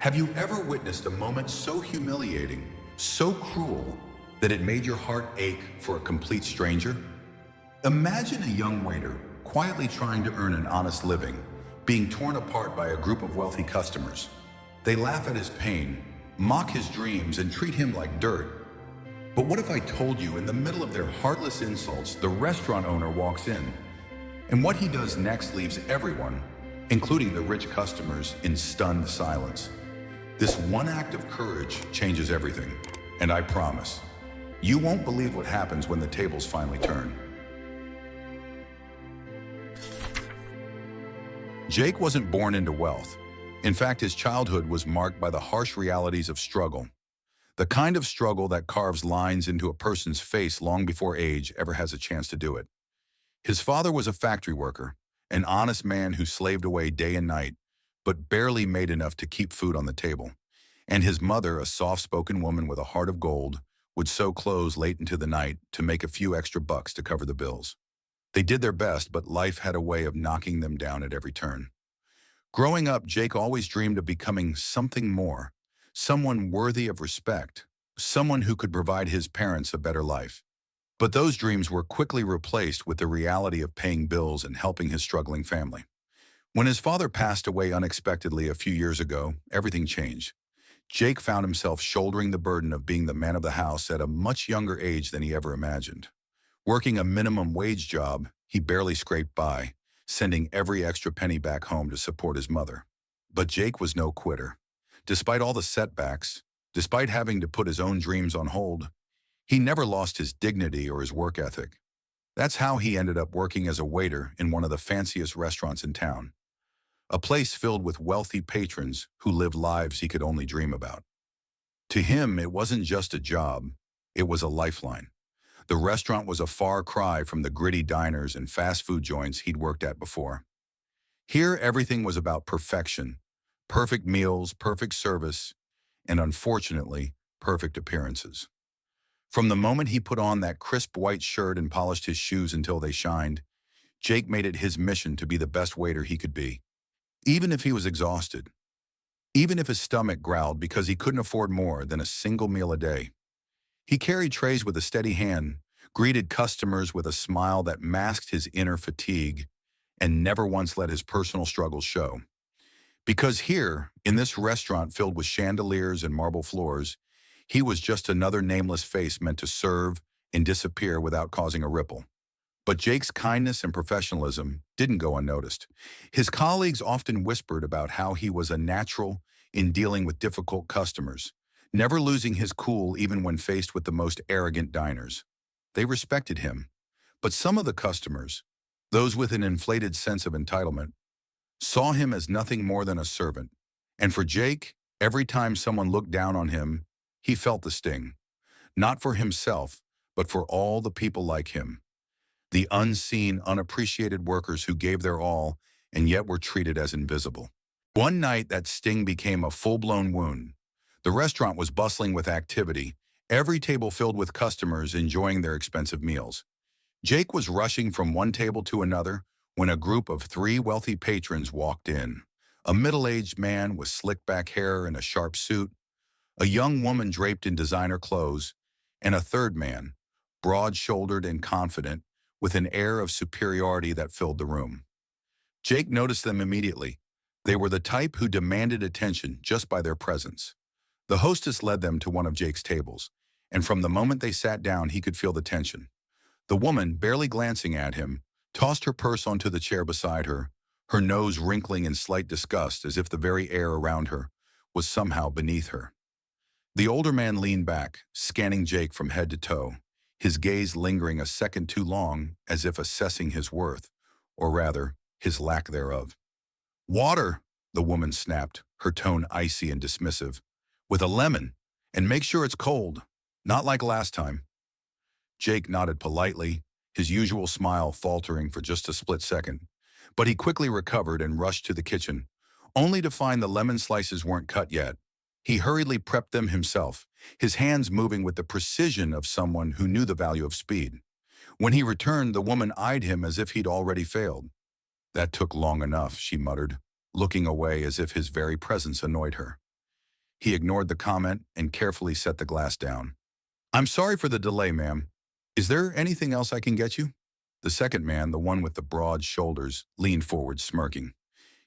Have you ever witnessed a moment so humiliating, so cruel, that it made your heart ache for a complete stranger? Imagine a young waiter quietly trying to earn an honest living, being torn apart by a group of wealthy customers. They laugh at his pain, mock his dreams, and treat him like dirt. But what if I told you in the middle of their heartless insults, the restaurant owner walks in, and what he does next leaves everyone, including the rich customers, in stunned silence? This one act of courage changes everything, and I promise, you won't believe what happens when the tables finally turn. Jake wasn't born into wealth. In fact, his childhood was marked by the harsh realities of struggle. The kind of struggle that carves lines into a person's face long before age ever has a chance to do it. His father was a factory worker, an honest man who slaved away day and night, but barely made enough to keep food on the table. And his mother, a soft-spoken woman with a heart of gold, would sew clothes late into the night to make a few extra bucks to cover the bills. They did their best, but life had a way of knocking them down at every turn. Growing up, Jake always dreamed of becoming something more, someone worthy of respect, someone who could provide his parents a better life. But those dreams were quickly replaced with the reality of paying bills and helping his struggling family. When his father passed away unexpectedly a few years ago, everything changed. Jake found himself shouldering the burden of being the man of the house at a much younger age than he ever imagined. Working a minimum wage job, he barely scraped by, sending every extra penny back home to support his mother. But Jake was no quitter. Despite all the setbacks, despite having to put his own dreams on hold, he never lost his dignity or his work ethic. That's how he ended up working as a waiter in one of the fanciest restaurants in town. A place filled with wealthy patrons who lived lives he could only dream about. To him, it wasn't just a job, it was a lifeline. The restaurant was a far cry from the gritty diners and fast food joints he'd worked at before. Here, everything was about perfection, perfect meals, perfect service, and unfortunately, perfect appearances. From the moment he put on that crisp white shirt and polished his shoes until they shined, Jake made it his mission to be the best waiter he could be. Even if he was exhausted, even if his stomach growled because he couldn't afford more than a single meal a day. He carried trays with a steady hand, greeted customers with a smile that masked his inner fatigue, and never once let his personal struggles show. Because here, in this restaurant filled with chandeliers and marble floors, he was just another nameless face meant to serve and disappear without causing a ripple. But Jake's kindness and professionalism didn't go unnoticed. His colleagues often whispered about how he was a natural in dealing with difficult customers, never losing his cool even when faced with the most arrogant diners. They respected him. But some of the customers, those with an inflated sense of entitlement, saw him as nothing more than a servant. And for Jake, every time someone looked down on him, he felt the sting. Not for himself, but for all the people like him. The unseen, unappreciated workers who gave their all and yet were treated as invisible. One night, that sting became a full-blown wound. The restaurant was bustling with activity, every table filled with customers enjoying their expensive meals. Jake was rushing from one table to another when a group of 3 wealthy patrons walked in. A middle-aged man with slick-back hair and a sharp suit, a young woman draped in designer clothes, and a third man, broad-shouldered and confident, with an air of superiority that filled the room. Jake noticed them immediately. They were the type who demanded attention just by their presence. The hostess led them to one of Jake's tables, and from the moment they sat down, he could feel the tension. The woman, barely glancing at him, tossed her purse onto the chair beside her, her nose wrinkling in slight disgust as if the very air around her was somehow beneath her. The older man leaned back, scanning Jake from head to toe, his gaze lingering a second too long as if assessing his worth, or rather, his lack thereof. "Water," the woman snapped, her tone icy and dismissive. "With a lemon, and make sure it's cold, not like last time." Jake nodded politely, his usual smile faltering for just a split second. But he quickly recovered and rushed to the kitchen, only to find the lemon slices weren't cut yet. He hurriedly prepped them himself, his hands moving with the precision of someone who knew the value of speed. When he returned, the woman eyed him as if he'd already failed. "That took long enough," she muttered, looking away as if his very presence annoyed her. He ignored the comment and carefully set the glass down. I'm sorry for the delay, ma'am. Is there anything else I can get you? The second man, the one with the broad shoulders, leaned forward, smirking.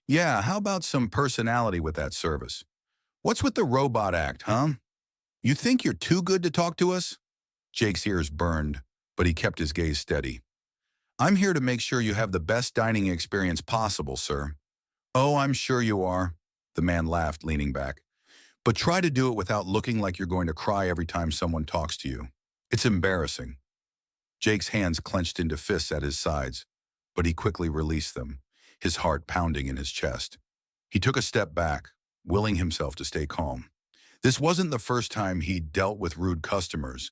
Yeah, how about some personality with that service? What's with the robot act, huh? You think you're too good to talk to us? Jake's ears burned, but he kept his gaze steady. I'm here to make sure you have the best dining experience possible, sir. Oh, I'm sure you are, the man laughed, leaning back. But try to do it without looking like you're going to cry every time someone talks to you. It's embarrassing. Jake's hands clenched into fists at his sides, but he quickly released them, his heart pounding in his chest. He took a step back, willing himself to stay calm. This wasn't the first time he'd dealt with rude customers,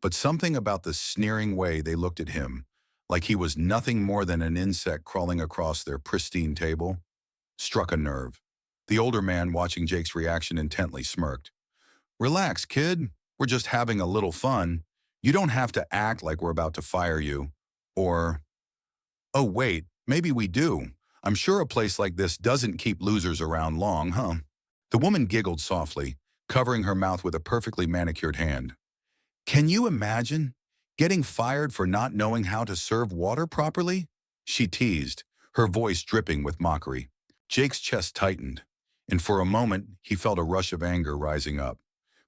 but something about the sneering way they looked at him, like he was nothing more than an insect crawling across their pristine table, struck a nerve. The older man, watching Jake's reaction intently, smirked. Relax, kid. We're just having a little fun. You don't have to act like we're about to fire you. Or, oh wait, maybe we do. I'm sure a place like this doesn't keep losers around long, huh? The woman giggled softly, covering her mouth with a perfectly manicured hand. Can you imagine getting fired for not knowing how to serve water properly? She teased, her voice dripping with mockery. Jake's chest tightened, and for a moment he felt a rush of anger rising up.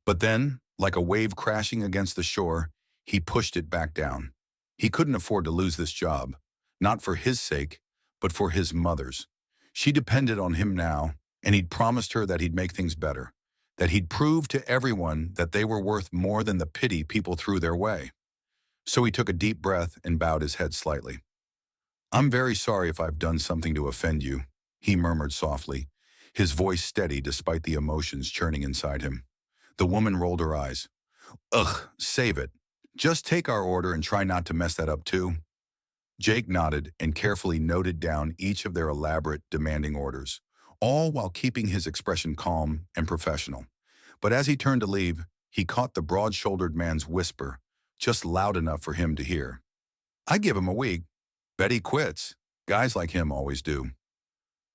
But then, like a wave crashing against the shore, he pushed it back down. He couldn't afford to lose this job, not for his sake, but for his mother's. She depended on him now, and he'd promised her that he'd make things better, that he'd prove to everyone that they were worth more than the pity people threw their way. So he took a deep breath and bowed his head slightly. I'm very sorry if I've done something to offend you, he murmured softly, his voice steady despite the emotions churning inside him. The woman rolled her eyes. Ugh, save it. Just take our order and try not to mess that up too. Jake nodded and carefully noted down each of their elaborate, demanding orders, all while keeping his expression calm and professional. But as he turned to leave, he caught the broad-shouldered man's whisper, just loud enough for him to hear. I give him a week. Bet he quits. Guys like him always do.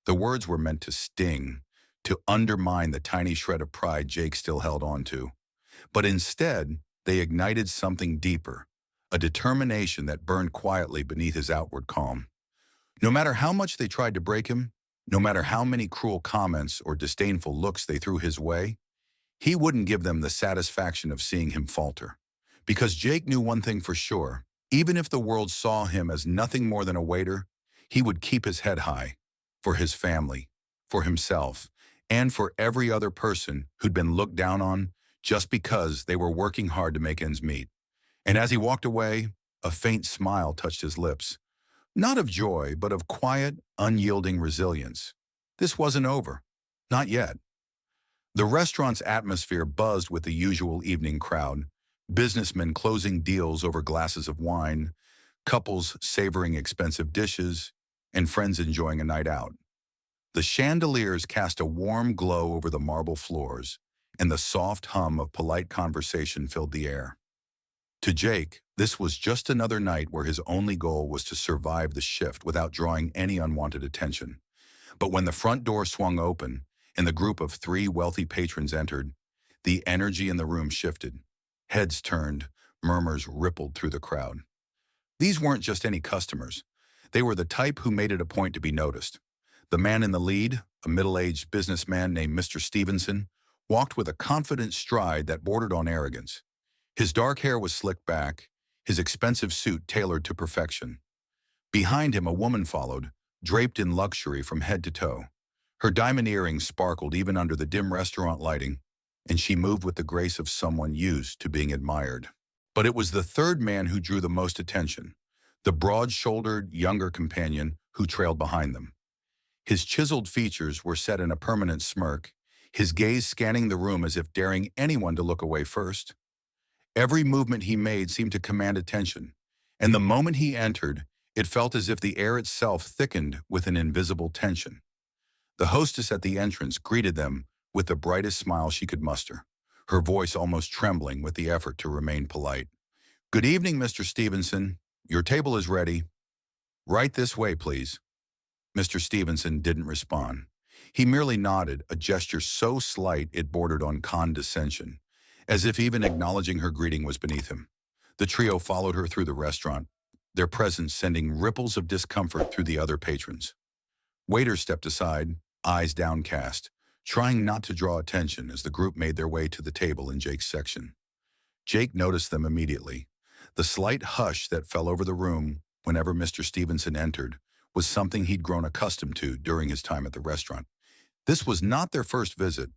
The words were meant to sting, to undermine the tiny shred of pride Jake still held on to. But instead, they ignited something deeper, a determination that burned quietly beneath his outward calm. No matter how much they tried to break him, no matter how many cruel comments or disdainful looks they threw his way, he wouldn't give them the satisfaction of seeing him falter. Because Jake knew one thing for sure, even if the world saw him as nothing more than a waiter, he would keep his head high, for his family, for himself, and for every other person who'd been looked down on just because they were working hard to make ends meet. And as he walked away, a faint smile touched his lips. Not of joy, but of quiet, unyielding resilience. This wasn't over. Not yet. The restaurant's atmosphere buzzed with the usual evening crowd, businessmen closing deals over glasses of wine, couples savoring expensive dishes, and friends enjoying a night out. The chandeliers cast a warm glow over the marble floors, and the soft hum of polite conversation filled the air. To Jake, this was just another night where his only goal was to survive the shift without drawing any unwanted attention. But when the front door swung open and the group of 3 wealthy patrons entered, the energy in the room shifted. Heads turned, murmurs rippled through the crowd. These weren't just any customers. They were the type who made it a point to be noticed. The man in the lead, a middle-aged businessman named Mr. Stevenson, walked with a confident stride that bordered on arrogance. His dark hair was slicked back, his expensive suit tailored to perfection. Behind him, a woman followed, draped in luxury from head to toe. Her diamond earrings sparkled even under the dim restaurant lighting, and she moved with the grace of someone used to being admired. But it was the third man who drew the most attention, the broad-shouldered, younger companion who trailed behind them. His chiseled features were set in a permanent smirk, his gaze scanning the room as if daring anyone to look away first. Every movement he made seemed to command attention, and the moment he entered, it felt as if the air itself thickened with an invisible tension. The hostess at the entrance greeted them with the brightest smile she could muster, her voice almost trembling with the effort to remain polite. Good evening, Mr. Stevenson. Your table is ready. Right this way, please. Mr. Stevenson didn't respond. He merely nodded, a gesture so slight it bordered on condescension, as if even acknowledging her greeting was beneath him. The trio followed her through the restaurant, their presence sending ripples of discomfort through the other patrons. Waiters stepped aside, eyes downcast, trying not to draw attention as the group made their way to the table in Jake's section. Jake noticed them immediately. The slight hush that fell over the room whenever Mr. Stevenson entered was something he'd grown accustomed to during his time at the restaurant. This was not their first visit.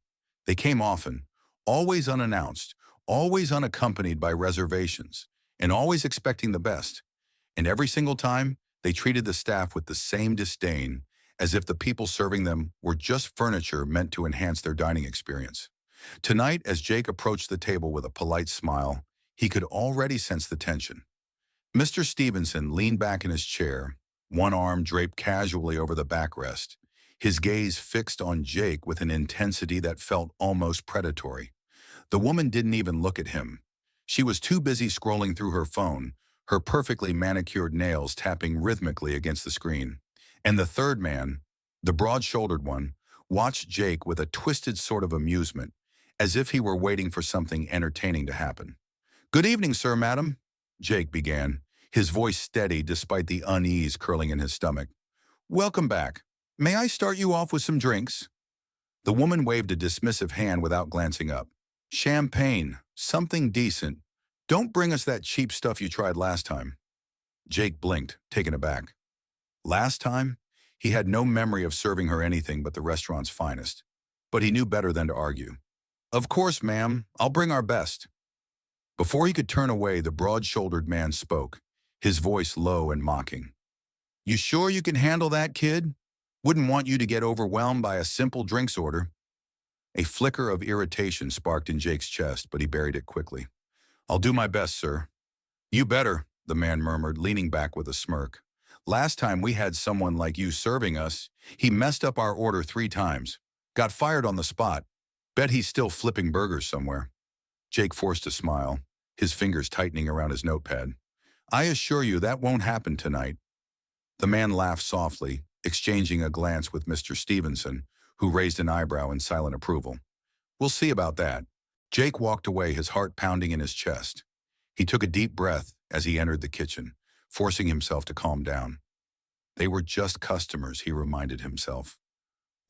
They came often, always unannounced, always unaccompanied by reservations, and always expecting the best. And every single time, they treated the staff with the same disdain, as if the people serving them were just furniture meant to enhance their dining experience. Tonight, as Jake approached the table with a polite smile, he could already sense the tension. Mr. Stevenson leaned back in his chair, one arm draped casually over the backrest, his gaze fixed on Jake with an intensity that felt almost predatory. The woman didn't even look at him. She was too busy scrolling through her phone, her perfectly manicured nails tapping rhythmically against the screen. And the third man, the broad-shouldered one, watched Jake with a twisted sort of amusement, as if he were waiting for something entertaining to happen. "Good evening, sir, madam," Jake began, his voice steady despite the unease curling in his stomach. "Welcome back. May I start you off with some drinks?" The woman waved a dismissive hand without glancing up. "Champagne, something decent. Don't bring us that cheap stuff you tried last time." Jake blinked, taken aback. Last time, he had no memory of serving her anything but the restaurant's finest. But he knew better than to argue. "Of course, ma'am. I'll bring our best." Before he could turn away, the broad-shouldered man spoke, his voice low and mocking. "You sure you can handle that, kid? Wouldn't want you to get overwhelmed by a simple drinks order." A flicker of irritation sparked in Jake's chest, but he buried it quickly. "I'll do my best, sir." "You better," the man murmured, leaning back with a smirk. "Last time we had someone like you serving us, he messed up our order 3 times. Got fired on the spot. Bet he's still flipping burgers somewhere." Jake forced a smile, his fingers tightening around his notepad. "I assure you that won't happen tonight." The man laughed softly, exchanging a glance with Mr. Stevenson, who raised an eyebrow in silent approval. "We'll see about that." Jake walked away, his heart pounding in his chest. He took a deep breath as he entered the kitchen, forcing himself to calm down. They were just customers, he reminded himself.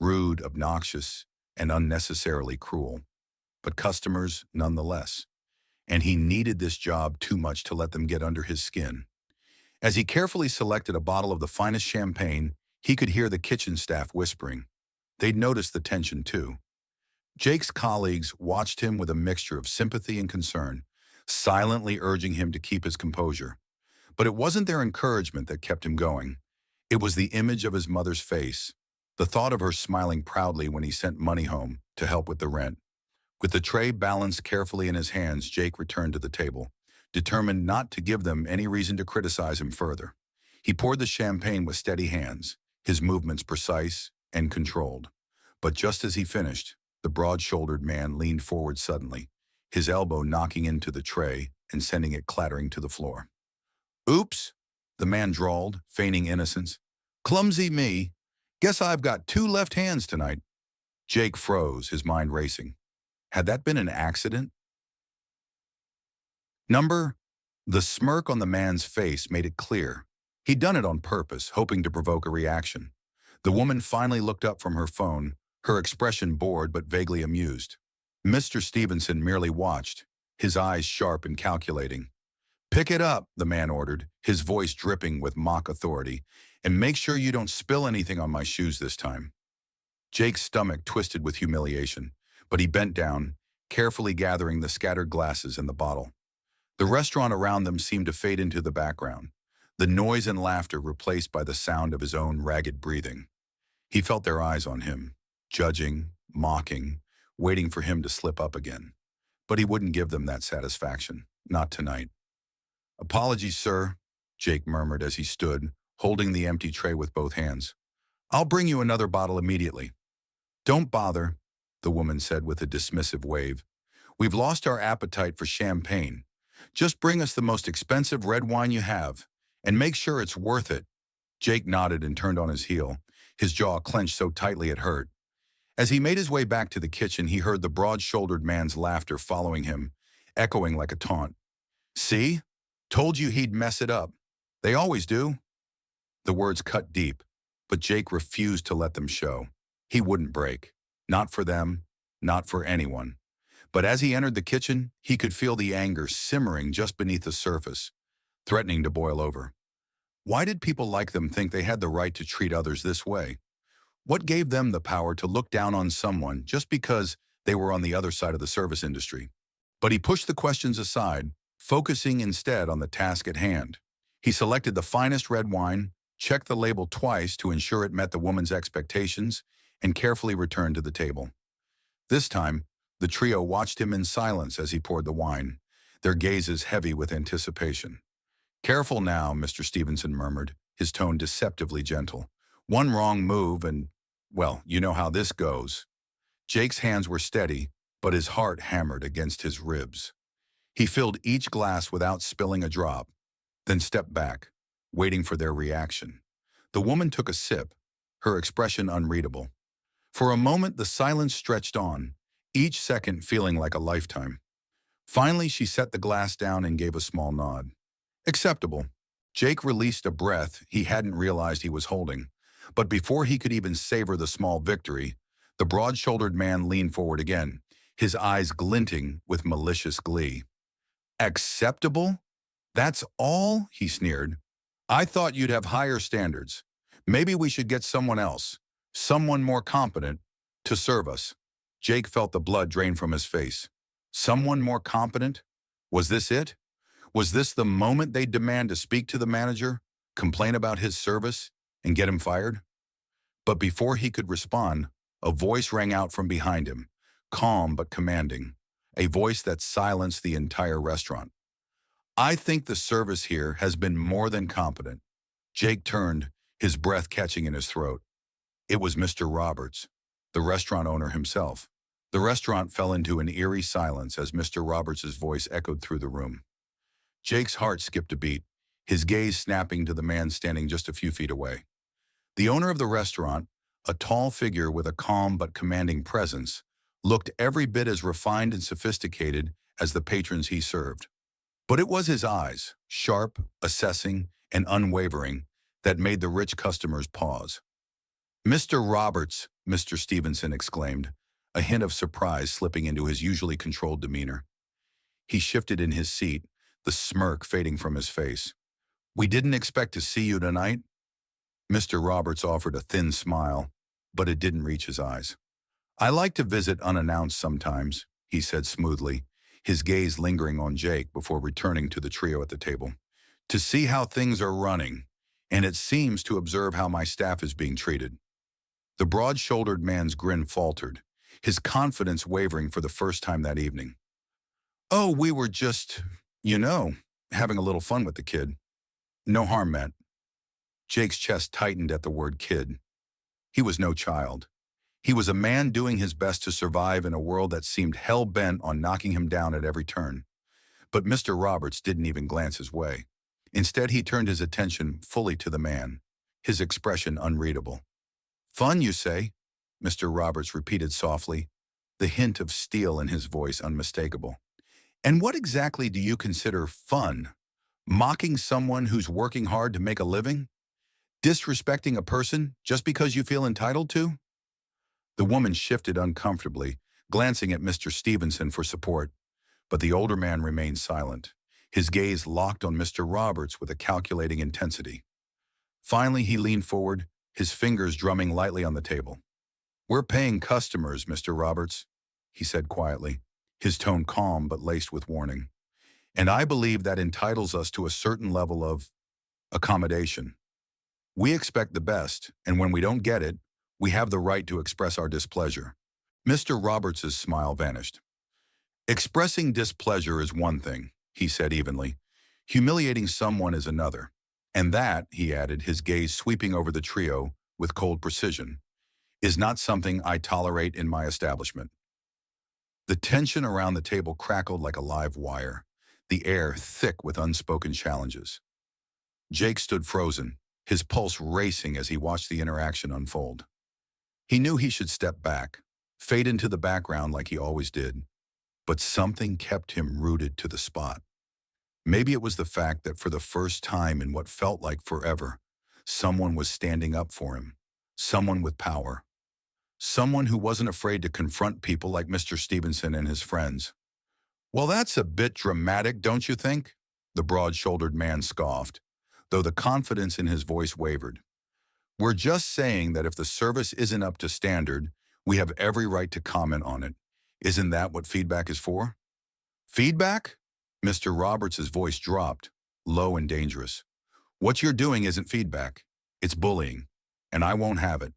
Rude, obnoxious, and unnecessarily cruel, but customers nonetheless. And he needed this job too much to let them get under his skin. As he carefully selected a bottle of the finest champagne, he could hear the kitchen staff whispering. They'd noticed the tension too. Jake's colleagues watched him with a mixture of sympathy and concern, silently urging him to keep his composure. But it wasn't their encouragement that kept him going. It was the image of his mother's face, the thought of her smiling proudly when he sent money home to help with the rent. With the tray balanced carefully in his hands, Jake returned to the table, determined not to give them any reason to criticize him further. He poured the champagne with steady hands, his movements precise and controlled. But just as he finished, the broad-shouldered man leaned forward suddenly, his elbow knocking into the tray and sending it clattering to the floor. "Oops," the man drawled, feigning innocence. "Clumsy me. Guess I've got 2 left hands tonight." Jake froze, his mind racing. Had that been an accident? The smirk on the man's face made it clear. He'd done it on purpose, hoping to provoke a reaction. The woman finally looked up from her phone, her expression bored but vaguely amused. Mr. Stevenson merely watched, his eyes sharp and calculating. "Pick it up," the man ordered, his voice dripping with mock authority, "and make sure you don't spill anything on my shoes this time." Jake's stomach twisted with humiliation, but he bent down, carefully gathering the scattered glasses and the bottle. The restaurant around them seemed to fade into the background, the noise and laughter replaced by the sound of his own ragged breathing. He felt their eyes on him, judging, mocking, waiting for him to slip up again. But he wouldn't give them that satisfaction, not tonight. "Apologies, sir," Jake murmured as he stood, holding the empty tray with both hands. "I'll bring you another bottle immediately." "Don't bother," the woman said with a dismissive wave. "We've lost our appetite for champagne. Just bring us the most expensive red wine you have, and make sure it's worth it." Jake nodded and turned on his heel, his jaw clenched so tightly it hurt. As he made his way back to the kitchen, he heard the broad-shouldered man's laughter following him, echoing like a taunt. "See? Told you he'd mess it up. They always do." The words cut deep, but Jake refused to let them show. He wouldn't break. Not for them, not for anyone. But as he entered the kitchen, he could feel the anger simmering just beneath the surface, threatening to boil over. Why did people like them think they had the right to treat others this way? What gave them the power to look down on someone just because they were on the other side of the service industry? But he pushed the questions aside, focusing instead on the task at hand. He selected the finest red wine, checked the label twice to ensure it met the woman's expectations, and carefully returned to the table. This time, the trio watched him in silence as he poured the wine, their gazes heavy with anticipation. "Careful now," Mr. Stevenson murmured, his tone deceptively gentle. "One wrong move and, well, you know how this goes." Jake's hands were steady, but his heart hammered against his ribs. He filled each glass without spilling a drop, then stepped back, waiting for their reaction. The woman took a sip, her expression unreadable. For a moment, the silence stretched on, each second feeling like a lifetime. Finally, she set the glass down and gave a small nod. "Acceptable." Jake released a breath he hadn't realized he was holding. But before he could even savor the small victory, the broad-shouldered man leaned forward again, his eyes glinting with malicious glee. "Acceptable? That's all?" he sneered. "I thought you'd have higher standards. Maybe we should get someone else, someone more competent, to serve us." Jake felt the blood drain from his face. Someone more competent? Was this it? Was this the moment they'd demand to speak to the manager, complain about his service, and get him fired? But before he could respond, a voice rang out from behind him, calm but commanding, a voice that silenced the entire restaurant. "I think the service here has been more than competent." Jake turned, his breath catching in his throat. It was Mr. Roberts, the restaurant owner himself. The restaurant fell into an eerie silence as Mr. Roberts' voice echoed through the room. Jake's heart skipped a beat, his gaze snapping to the man standing just a few feet away. The owner of the restaurant, a tall figure with a calm but commanding presence, looked every bit as refined and sophisticated as the patrons he served. But it was his eyes, sharp, assessing, and unwavering, that made the rich customers pause. "Mr. Roberts," Mr. Stevenson exclaimed, a hint of surprise slipping into his usually controlled demeanor. He shifted in his seat, the smirk fading from his face. "We didn't expect to see you tonight." Mr. Roberts offered a thin smile, but it didn't reach his eyes. "I like to visit unannounced sometimes," he said smoothly, his gaze lingering on Jake before returning to the trio at the table. "To see how things are running, and it seems to observe how my staff is being treated." The broad-shouldered man's grin faltered, his confidence wavering for the first time that evening. "Oh, we were just, having a little fun with the kid. No harm meant." Jake's chest tightened at the word kid. He was no child. He was a man doing his best to survive in a world that seemed hell-bent on knocking him down at every turn. But Mr. Roberts didn't even glance his way. Instead, he turned his attention fully to the man, his expression unreadable. "Fun, you say?" Mr. Roberts repeated softly, the hint of steel in his voice unmistakable. "And what exactly do you consider fun? Mocking someone who's working hard to make a living? Disrespecting a person just because you feel entitled to?" The woman shifted uncomfortably, glancing at Mr. Stevenson for support, but the older man remained silent, his gaze locked on Mr. Roberts with a calculating intensity. Finally, he leaned forward, his fingers drumming lightly on the table. "We're paying customers, Mr. Roberts," he said quietly, his tone calm but laced with warning. "And I believe that entitles us to a certain level of accommodation. We expect the best, and when we don't get it, we have the right to express our displeasure." Mr. Roberts' smile vanished. "Expressing displeasure is one thing," he said evenly. "Humiliating someone is another. And that," he added, his gaze sweeping over the trio with cold precision, "is not something I tolerate in my establishment." The tension around the table crackled like a live wire, the air thick with unspoken challenges. Jake stood frozen, his pulse racing as he watched the interaction unfold. He knew he should step back, fade into the background like he always did. But something kept him rooted to the spot. Maybe it was the fact that for the first time in what felt like forever, someone was standing up for him. Someone with power. Someone who wasn't afraid to confront people like Mr. Stevenson and his friends. Well, that's a bit dramatic, don't you think? The broad-shouldered man scoffed, though the confidence in his voice wavered. We're just saying that if the service isn't up to standard, we have every right to comment on it. Isn't that what feedback is for? Feedback? Mr. Roberts' voice dropped, low and dangerous. What you're doing isn't feedback. It's bullying, and I won't have it.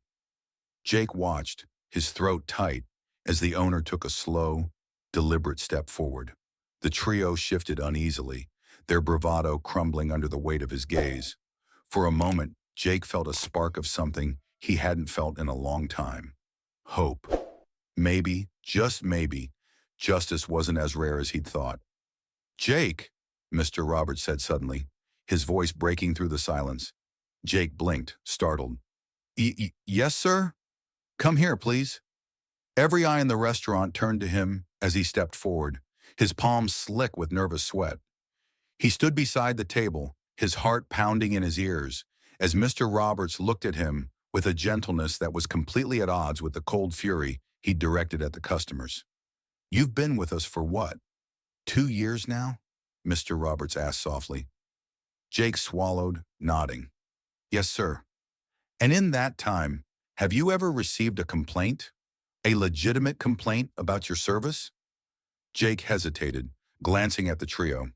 Jake watched, his throat tight, as the owner took a slow, deliberate step forward. The trio shifted uneasily, their bravado crumbling under the weight of his gaze. For a moment, Jake felt a spark of something he hadn't felt in a long time. Hope. Maybe, just maybe, justice wasn't as rare as he'd thought. Jake, Mr. Roberts said suddenly, his voice breaking through the silence. Jake blinked, startled. Yes, sir? Come here, please. Every eye in the restaurant turned to him as he stepped forward, his palms slick with nervous sweat. He stood beside the table, his heart pounding in his ears, as Mr. Roberts looked at him with a gentleness that was completely at odds with the cold fury he'd directed at the customers. You've been with us for what? 2 years now? Mr. Roberts asked softly. Jake swallowed, nodding. Yes, sir. And in that time, have you ever received a complaint? A legitimate complaint about your service? Jake hesitated, glancing at the trio.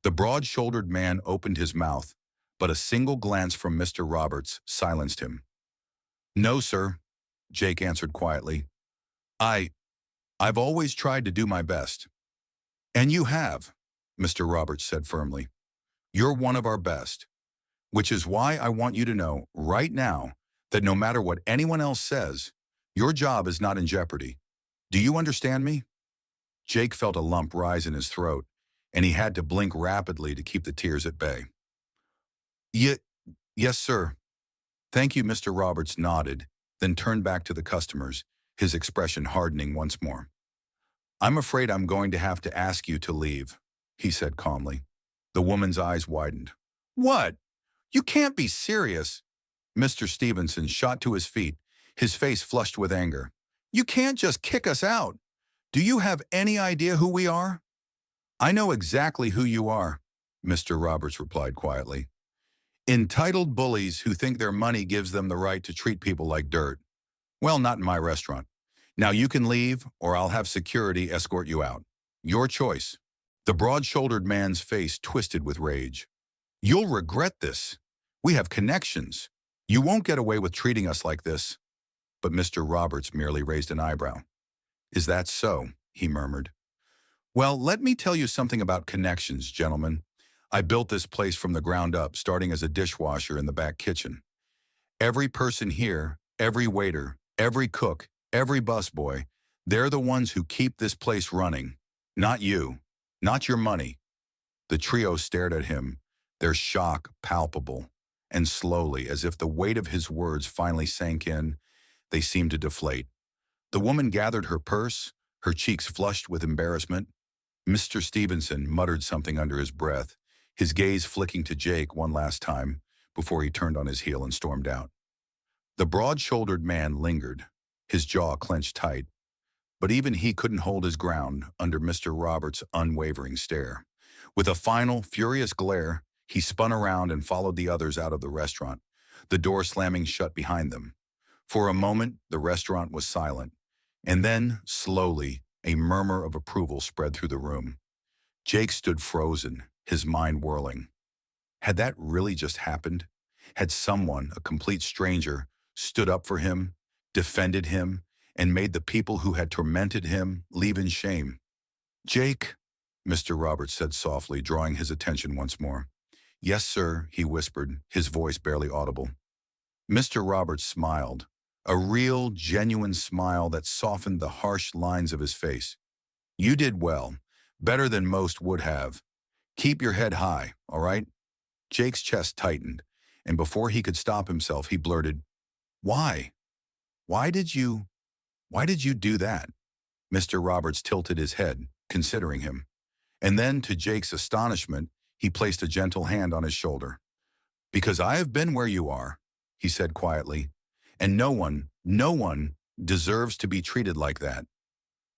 The broad-shouldered man opened his mouth, but a single glance from Mr. Roberts silenced him. No, sir, Jake answered quietly. I've always tried to do my best. And you have, Mr. Roberts said firmly. You're one of our best, which is why I want you to know right now that no matter what anyone else says, your job is not in jeopardy. Do you understand me? Jake felt a lump rise in his throat, and he had to blink rapidly to keep the tears at bay. Yes, sir. Thank you, Mr. Roberts nodded, then turned back to the customers, his expression hardening once more. I'm afraid I'm going to have to ask you to leave, he said calmly. The woman's eyes widened. What? You can't be serious. Mr. Stevenson shot to his feet, his face flushed with anger. You can't just kick us out. Do you have any idea who we are? I know exactly who you are, Mr. Roberts replied quietly. Entitled bullies who think their money gives them the right to treat people like dirt. Well, not in my restaurant. Now you can leave, or I'll have security escort you out. Your choice. The broad-shouldered man's face twisted with rage. You'll regret this. We have connections. You won't get away with treating us like this. But Mr. Roberts merely raised an eyebrow. Is that so? He murmured. Well, let me tell you something about connections, gentlemen. I built this place from the ground up, starting as a dishwasher in the back kitchen. Every person here, every waiter, every cook, every busboy, they're the ones who keep this place running. Not you. Not your money. The trio stared at him, their shock palpable, and slowly, as if the weight of his words finally sank in, they seemed to deflate. The woman gathered her purse, her cheeks flushed with embarrassment. Mr. Stevenson muttered something under his breath, his gaze flicking to Jake one last time before he turned on his heel and stormed out. The broad-shouldered man lingered, his jaw clenched tight, but even he couldn't hold his ground under Mr. Roberts' unwavering stare. With a final, furious glare, he spun around and followed the others out of the restaurant, the door slamming shut behind them. For a moment, the restaurant was silent, and then, slowly, a murmur of approval spread through the room. Jake stood frozen, his mind whirling. Had that really just happened? Had someone, a complete stranger, stood up for him, defended him, and made the people who had tormented him leave in shame? Jake, Mr. Roberts said softly, drawing his attention once more. Yes, sir, he whispered, his voice barely audible. Mr. Roberts smiled, a real, genuine smile that softened the harsh lines of his face. You did well, better than most would have. Keep your head high, all right? Jake's chest tightened, and before he could stop himself, he blurted, Why? Why did you? Why did you do that? Mr. Roberts tilted his head, considering him. And then, to Jake's astonishment, he placed a gentle hand on his shoulder. Because I have been where you are, he said quietly, and no one deserves to be treated like that.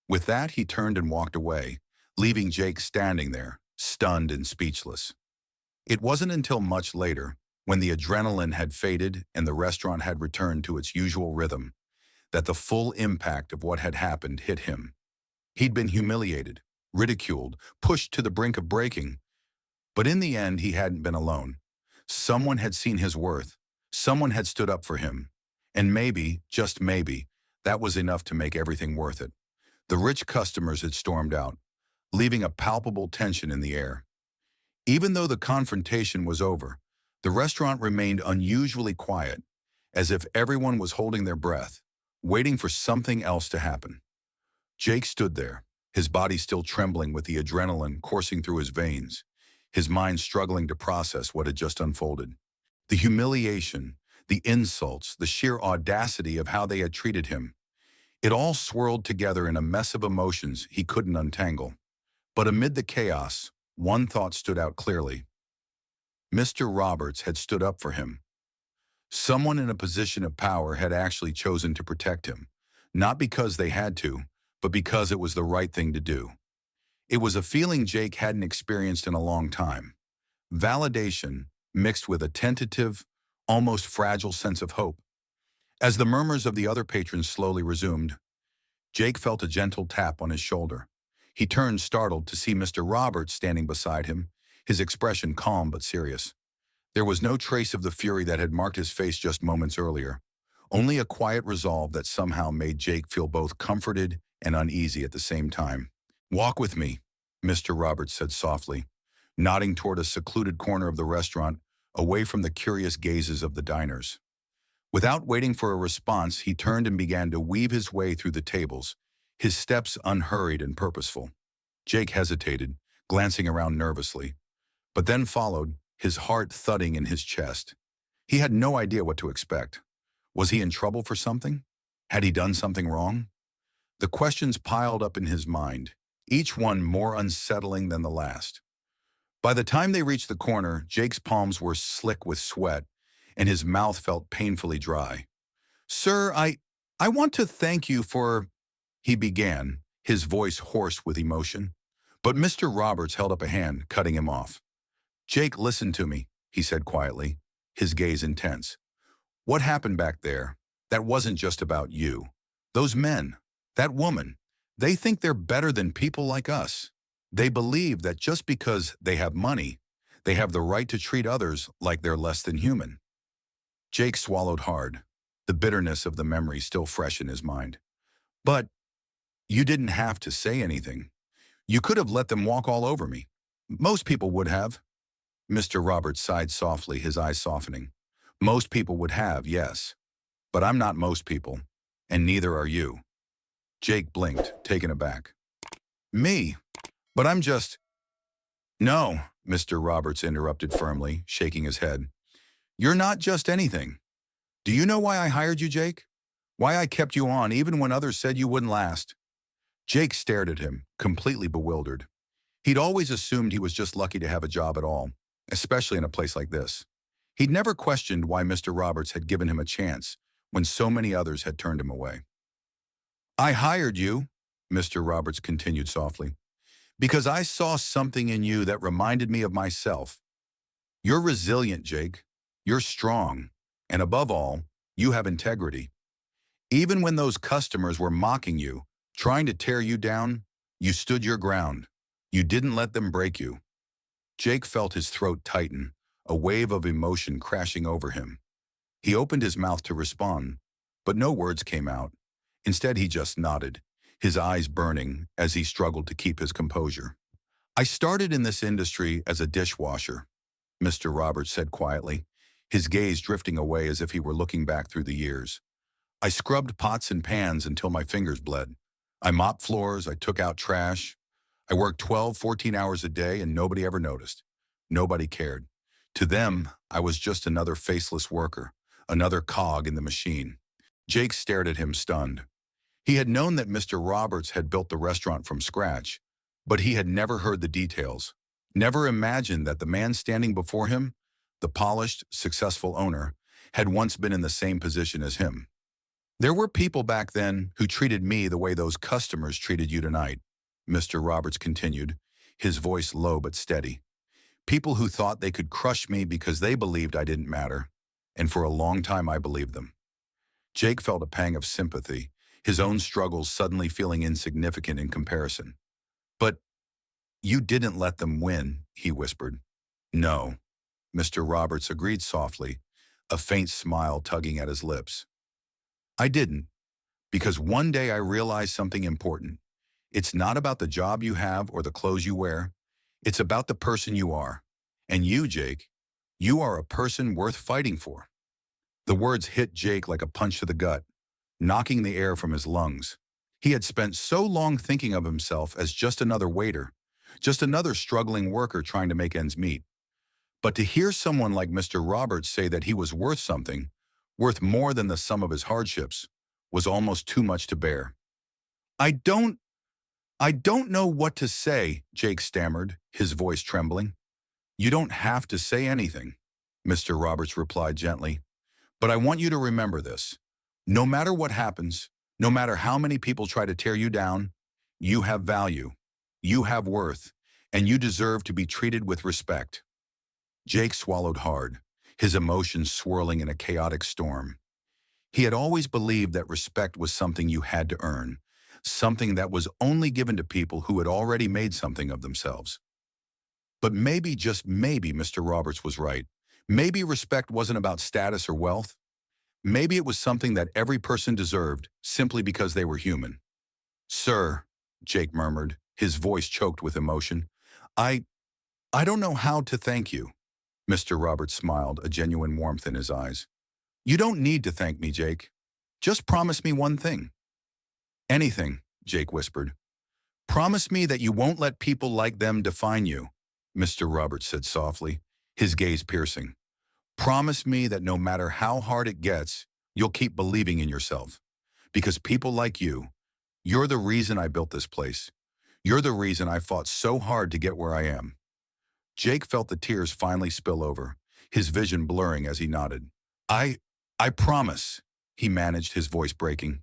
With that, he turned and walked away, leaving Jake standing there, stunned and speechless. It wasn't until much later, when the adrenaline had faded and the restaurant had returned to its usual rhythm, that the full impact of what had happened hit him. He'd been humiliated, ridiculed, pushed to the brink of breaking, but in the end he hadn't been alone. Someone had seen his worth, someone had stood up for him, and maybe, just maybe, that was enough to make everything worth it. The rich customers had stormed out, leaving a palpable tension in the air. Even though the confrontation was over, the restaurant remained unusually quiet, as if everyone was holding their breath, waiting for something else to happen. Jake stood there, his body still trembling with the adrenaline coursing through his veins, his mind struggling to process what had just unfolded. The humiliation, the insults, the sheer audacity of how they had treated him. It all swirled together in a mess of emotions he couldn't untangle. But amid the chaos, one thought stood out clearly. Mr. Roberts had stood up for him. Someone in a position of power had actually chosen to protect him, not because they had to, but because it was the right thing to do. It was a feeling Jake hadn't experienced in a long time. Validation mixed with a tentative, almost fragile sense of hope. As the murmurs of the other patrons slowly resumed, Jake felt a gentle tap on his shoulder. He turned startled to see Mr. Roberts standing beside him, his expression calm but serious. There was no trace of the fury that had marked his face just moments earlier, only a quiet resolve that somehow made Jake feel both comforted and uneasy at the same time. "Walk with me," Mr. Roberts said softly, nodding toward a secluded corner of the restaurant, away from the curious gazes of the diners. Without waiting for a response, he turned and began to weave his way through the tables, his steps unhurried and purposeful. Jake hesitated, glancing around nervously, but then followed, his heart thudding in his chest. He had no idea what to expect. Was he in trouble for something? Had he done something wrong? The questions piled up in his mind, each one more unsettling than the last. By the time they reached the corner, Jake's palms were slick with sweat, and his mouth felt painfully dry. "Sir, I want to thank you for," he began, his voice hoarse with emotion. But Mr. Roberts held up a hand, cutting him off. "Jake, listen to me," he said quietly, his gaze intense. "What happened back there, that wasn't just about you. Those men, that woman, they think they're better than people like us. They believe that just because they have money, they have the right to treat others like they're less than human." Jake swallowed hard, the bitterness of the memory still fresh in his mind. "But you didn't have to say anything. You could have let them walk all over me. Most people would have." Mr. Roberts sighed softly, his eyes softening. "Most people would have, yes. But I'm not most people, and neither are you." Jake blinked, taken aback. "Me? But I'm just—" "No," Mr. Roberts interrupted firmly, shaking his head. "You're not just anything. Do you know why I hired you, Jake? Why I kept you on even when others said you wouldn't last?" Jake stared at him, completely bewildered. He'd always assumed he was just lucky to have a job at all, especially in a place like this. He'd never questioned why Mr. Roberts had given him a chance when so many others had turned him away. "I hired you," Mr. Roberts continued softly, "because I saw something in you that reminded me of myself. You're resilient, Jake. You're strong. And above all, you have integrity. Even when those customers were mocking you, trying to tear you down, you stood your ground. You didn't let them break you." Jake felt his throat tighten, a wave of emotion crashing over him. He opened his mouth to respond, but no words came out. Instead, he just nodded, his eyes burning as he struggled to keep his composure. "I started in this industry as a dishwasher," Mr. Roberts said quietly, his gaze drifting away as if he were looking back through the years. "I scrubbed pots and pans until my fingers bled. I mopped floors, I took out trash. I worked 12, 14 hours a day and nobody ever noticed. Nobody cared. To them, I was just another faceless worker, another cog in the machine." Jake stared at him stunned. He had known that Mr. Roberts had built the restaurant from scratch, but he had never heard the details, never imagined that the man standing before him, the polished, successful owner, had once been in the same position as him. There were people back then who treated me the way those customers treated you tonight, Mr. Roberts continued, his voice low but steady. People who thought they could crush me because they believed I didn't matter, and for a long time I believed them. Jake felt a pang of sympathy, his own struggles suddenly feeling insignificant in comparison. But you didn't let them win, he whispered. No, Mr. Roberts agreed softly, a faint smile tugging at his lips. I didn't, because one day I realized something important. It's not about the job you have or the clothes you wear. It's about the person you are. And you, Jake, you are a person worth fighting for. The words hit Jake like a punch to the gut, knocking the air from his lungs. He had spent so long thinking of himself as just another waiter, just another struggling worker trying to make ends meet. But to hear someone like Mr. Roberts say that he was worth something, worth more than the sum of his hardships, was almost too much to bear. I don't know what to say, Jake stammered, his voice trembling. You don't have to say anything, Mr. Roberts replied gently. But I want you to remember this. No matter what happens, no matter how many people try to tear you down, you have value, you have worth, and you deserve to be treated with respect. Jake swallowed hard, his emotions swirling in a chaotic storm. He had always believed that respect was something you had to earn, something that was only given to people who had already made something of themselves. But maybe, just maybe, Mr. Roberts was right. Maybe respect wasn't about status or wealth. Maybe it was something that every person deserved simply because they were human. Sir, Jake murmured, his voice choked with emotion, I don't know how to thank you. Mr. Roberts smiled, a genuine warmth in his eyes. You don't need to thank me, Jake. Just promise me one thing. Anything, Jake whispered. Promise me that you won't let people like them define you, Mr. Roberts said softly, his gaze piercing. Promise me that no matter how hard it gets, you'll keep believing in yourself. Because people like you, you're the reason I built this place. You're the reason I fought so hard to get where I am. Jake felt the tears finally spill over, his vision blurring as he nodded. I promise, he managed, his voice breaking.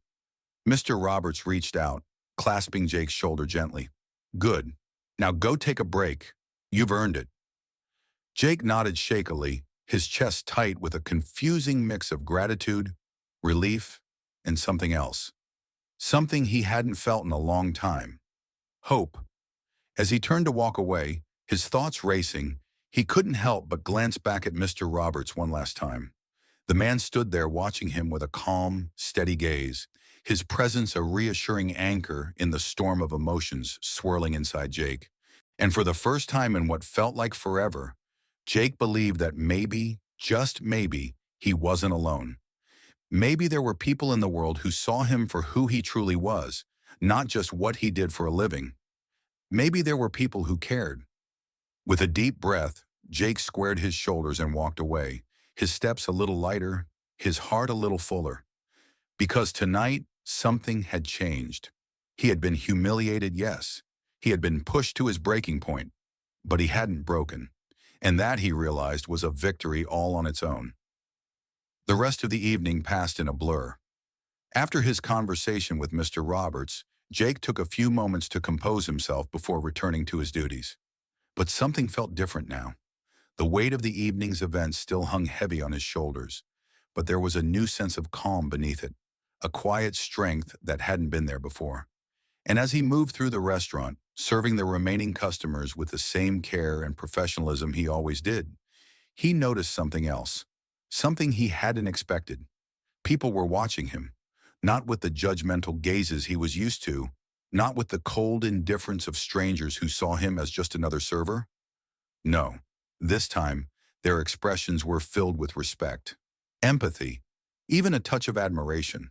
Mr. Roberts reached out, clasping Jake's shoulder gently. Good. Now go take a break. You've earned it. Jake nodded shakily, his chest tight with a confusing mix of gratitude, relief, and something else. Something he hadn't felt in a long time. Hope. As he turned to walk away, his thoughts racing, he couldn't help but glance back at Mr. Roberts one last time. The man stood there watching him with a calm, steady gaze, his presence a reassuring anchor in the storm of emotions swirling inside Jake. And for the first time in what felt like forever, Jake believed that maybe, just maybe, he wasn't alone. Maybe there were people in the world who saw him for who he truly was, not just what he did for a living. Maybe there were people who cared. With a deep breath, Jake squared his shoulders and walked away, his steps a little lighter, his heart a little fuller. Because tonight, something had changed. He had been humiliated, yes. He had been pushed to his breaking point, but he hadn't broken. And that, he realized, was a victory all on its own. The rest of the evening passed in a blur. After his conversation with Mr. Roberts, Jake took a few moments to compose himself before returning to his duties. But something felt different now. The weight of the evening's events still hung heavy on his shoulders, but there was a new sense of calm beneath it, a quiet strength that hadn't been there before. And as he moved through the restaurant, serving the remaining customers with the same care and professionalism he always did, he noticed something else, something he hadn't expected. People were watching him, not with the judgmental gazes he was used to, not with the cold indifference of strangers who saw him as just another server. No, this time, their expressions were filled with respect, empathy, even a touch of admiration.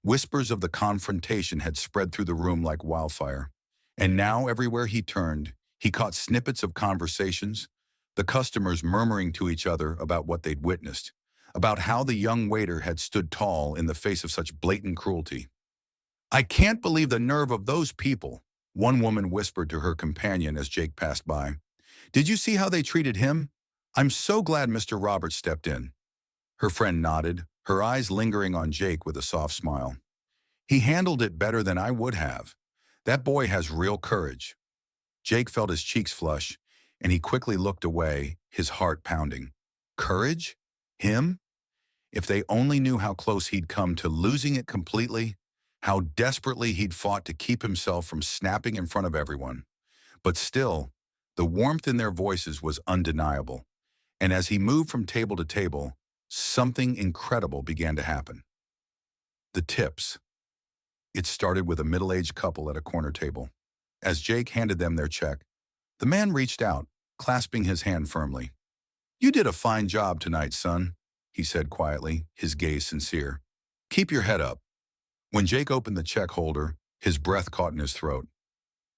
Whispers of the confrontation had spread through the room like wildfire. And now, everywhere he turned, he caught snippets of conversations, the customers murmuring to each other about what they'd witnessed, about how the young waiter had stood tall in the face of such blatant cruelty. "I can't believe the nerve of those people," one woman whispered to her companion as Jake passed by. "Did you see how they treated him? I'm so glad Mr. Roberts stepped in." Her friend nodded, her eyes lingering on Jake with a soft smile. "He handled it better than I would have. That boy has real courage." Jake felt his cheeks flush, and he quickly looked away, his heart pounding. Courage? Him? If they only knew how close he'd come to losing it completely, how desperately he'd fought to keep himself from snapping in front of everyone. But still, the warmth in their voices was undeniable. And as he moved from table to table, something incredible began to happen. The tips. It started with a middle-aged couple at a corner table. As Jake handed them their check, the man reached out, clasping his hand firmly. "You did a fine job tonight, son," he said quietly, his gaze sincere. "Keep your head up." When Jake opened the check holder, his breath caught in his throat.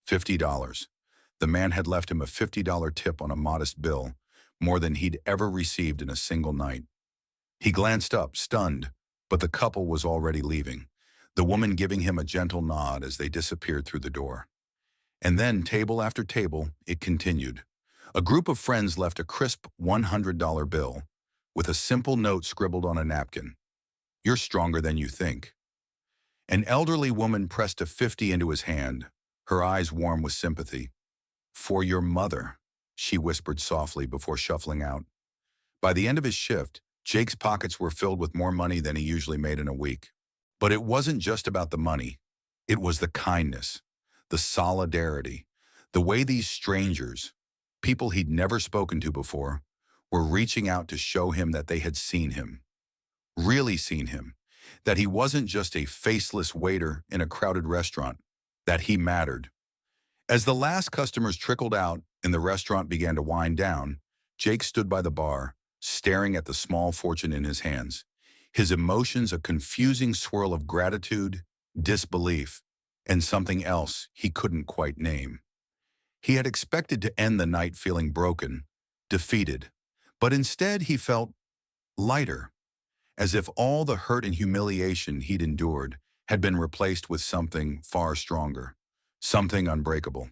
$50. The man had left him a $50 tip on a modest bill, more than he'd ever received in a single night. He glanced up, stunned, but the couple was already leaving, the woman giving him a gentle nod as they disappeared through the door. And then, table after table, it continued. A group of friends left a crisp $100 bill with a simple note scribbled on a napkin. "You're stronger than you think." An elderly woman pressed a 50 into his hand, her eyes warm with sympathy. "For your mother," she whispered softly before shuffling out. By the end of his shift, Jake's pockets were filled with more money than he usually made in a week. But it wasn't just about the money. It was the kindness, the solidarity, the way these strangers, people he'd never spoken to before, were reaching out to show him that they had seen him, really seen him, that he wasn't just a faceless waiter in a crowded restaurant, that he mattered. As the last customers trickled out and the restaurant began to wind down, Jake stood by the bar, staring at the small fortune in his hands, his emotions a confusing swirl of gratitude, disbelief, and something else he couldn't quite name. He had expected to end the night feeling broken, defeated, but instead he felt lighter, as if all the hurt and humiliation he'd endured had been replaced with something far stronger, something unbreakable.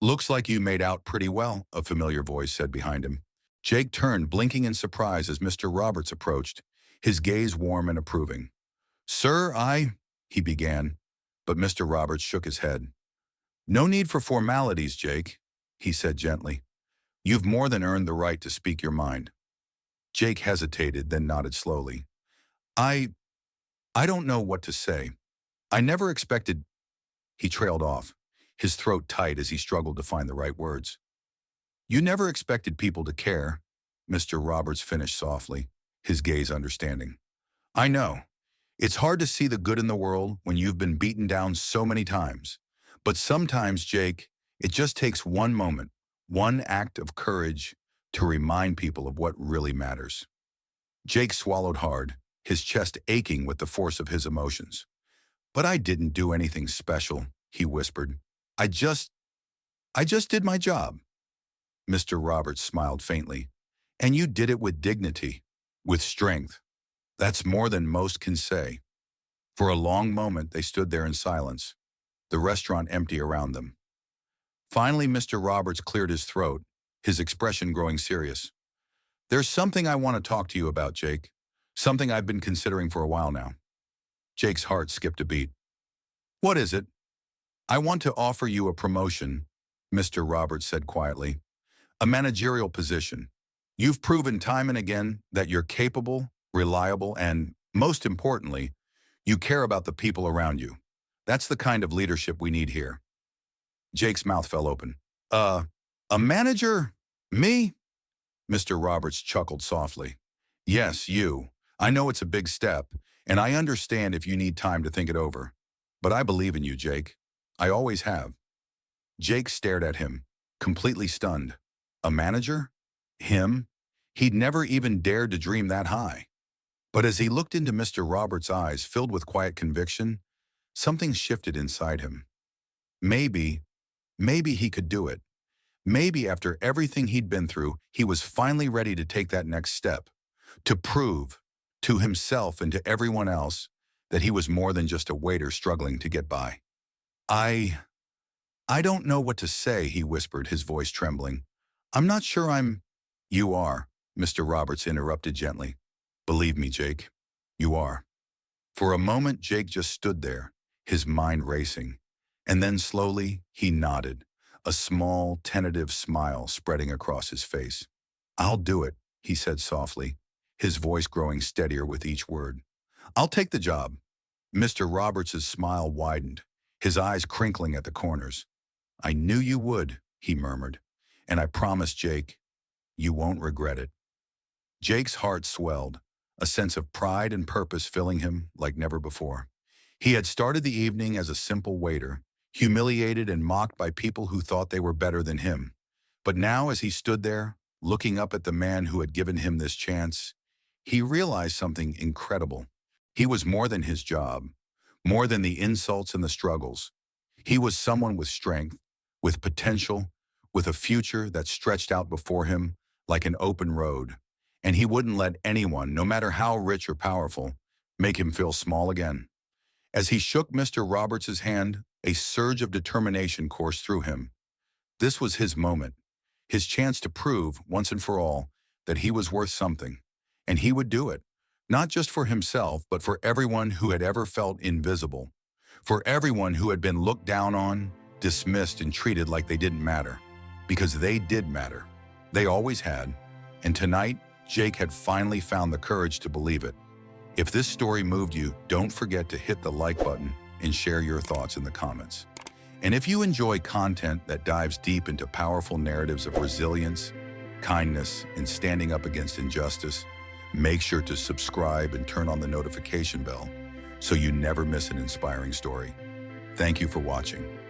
"Looks like you made out pretty well," a familiar voice said behind him. Jake turned, blinking in surprise as Mr. Roberts approached, his gaze warm and approving. "Sir, he began, but Mr. Roberts shook his head. "No need for formalities, Jake," he said gently. "You've more than earned the right to speak your mind." Jake hesitated, then nodded slowly. I I don't know what to say. I never expected—" He trailed off, his throat tight as he struggled to find the right words. "You never expected people to care," Mr. Roberts finished softly, his gaze understanding. "I know. It's hard to see the good in the world when you've been beaten down so many times. But sometimes, Jake, it just takes one moment, one act of courage to remind people of what really matters." Jake swallowed hard, his chest aching with the force of his emotions. "But I didn't do anything special," he whispered. I just did my job." Mr. Roberts smiled faintly. "And you did it with dignity, with strength. That's more than most can say." For a long moment, they stood there in silence, the restaurant empty around them. Finally, Mr. Roberts cleared his throat, his expression growing serious. "There's something I want to talk to you about, Jake. Something I've been considering for a while now." Jake's heart skipped a beat. "What is it?" "I want to offer you a promotion," Mr. Roberts said quietly. "A managerial position. You've proven time and again that you're capable, reliable, and, most importantly, you care about the people around you. That's the kind of leadership we need here." Jake's mouth fell open. A manager? Me?" Mr. Roberts chuckled softly. "Yes, you. I know it's a big step, and I understand if you need time to think it over. But I believe in you, Jake. I always have." Jake stared at him, completely stunned. A manager? Him? He'd never even dared to dream that high. But as he looked into Mr. Roberts' eyes filled with quiet conviction, something shifted inside him. Maybe he could do it. Maybe after everything he'd been through, he was finally ready to take that next step, to prove, to himself and to everyone else, that he was more than just a waiter struggling to get by. I I don't know what to say, he whispered, his voice trembling. I'm not sure I'm... You are, Mr. Roberts interrupted gently. Believe me, Jake, you are. For a moment, Jake just stood there, his mind racing. And then slowly, he nodded, a small, tentative smile spreading across his face. I'll do it, he said softly, his voice growing steadier with each word. I'll take the job. Mr. Roberts' smile widened, his eyes crinkling at the corners. I knew you would, he murmured, and I promise, Jake, you won't regret it. Jake's heart swelled, a sense of pride and purpose filling him like never before. He had started the evening as a simple waiter, humiliated and mocked by people who thought they were better than him. But now, as he stood there, looking up at the man who had given him this chance, he realized something incredible. He was more than his job, more than the insults and the struggles. He was someone with strength, with potential, with a future that stretched out before him like an open road. And he wouldn't let anyone, no matter how rich or powerful, make him feel small again. As he shook Mr. Roberts' hand, a surge of determination coursed through him. This was his moment, his chance to prove, once and for all, that he was worth something. And he would do it, not just for himself, but for everyone who had ever felt invisible, for everyone who had been looked down on, dismissed, and treated like they didn't matter. Because they did matter. They always had. And tonight, Jake had finally found the courage to believe it. If this story moved you, don't forget to hit the like button and share your thoughts in the comments. And if you enjoy content that dives deep into powerful narratives of resilience, kindness, and standing up against injustice, make sure to subscribe and turn on the notification bell so you never miss an inspiring story. Thank you for watching.